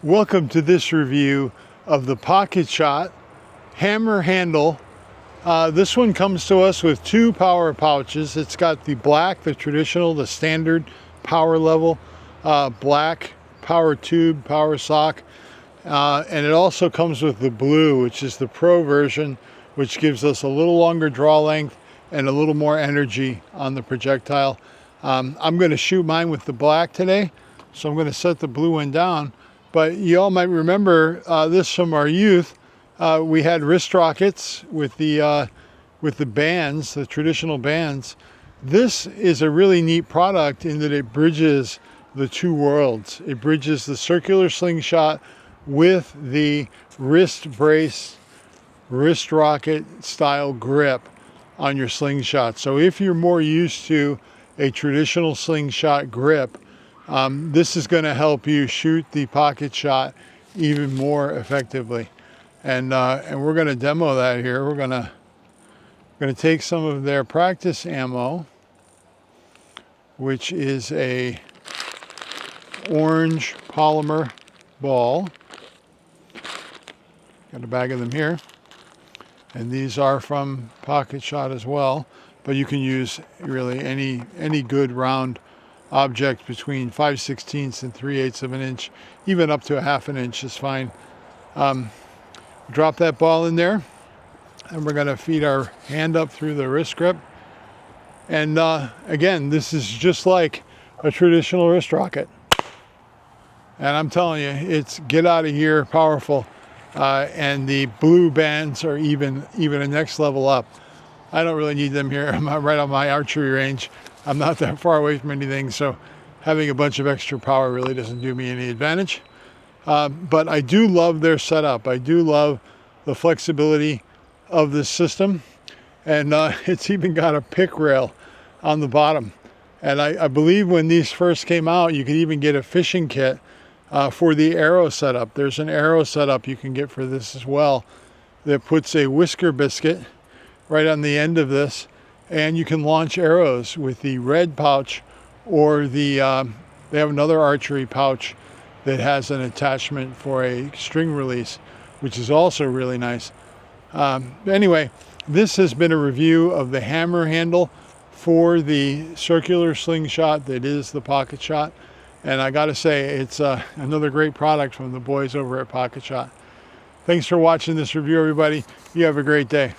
Welcome to this review of the Picatinny hammer handle. This one comes to us with two power pouches. It's got the black, the traditional, the standard power level, black power tube, power sock, and it also comes with the blue, which is the pro version, which gives us a little longer draw length and a little more energy on the projectile. I'm going to shoot mine with the black today, so I'm going to set the blue one down. But you all might remember this from our youth. We had wrist rockets with the bands, the traditional bands. This is a really neat product in that it bridges the two worlds. It bridges the circular slingshot with the wrist brace, wrist rocket style grip on your slingshot. So if you're more used to a traditional slingshot grip, this is going to help you shoot the pocket shot even more effectively, and we're going to demo that here. We're going to take some of their practice ammo, which is a orange polymer ball. Got a bag of them here, and these are from Pocket Shot as well. But you can use really any good round object between 5/16 and 3/8 of an inch, even up to a half an inch is fine. Drop that ball in there, and we're going to feed our hand up through the wrist grip. And again, this is just like a traditional wrist rocket, and I'm telling you, it's get out of here powerful. And the blue bands are even a next level up. I don't really need them here. I'm right on my archery range. I'm not that far away from anything, so having a bunch of extra power really doesn't do me any advantage. But I do love their setup. I do love the flexibility of this system, and it's even got a pick rail on the bottom. And I believe when these first came out, you could even get a fishing kit for the arrow setup. There's an arrow setup you can get for this as well that puts a whisker biscuit right on the end of this, and you can launch arrows with the red pouch, or the they have another archery pouch that has an attachment for a string release, which is also really nice. Anyway, this has been a review of the hammer handle for the circular slingshot that is the Pocket Shot, and I gotta say, it's another great product from the boys over at Pocket Shot. Thanks for watching this review, everybody. You have a great day.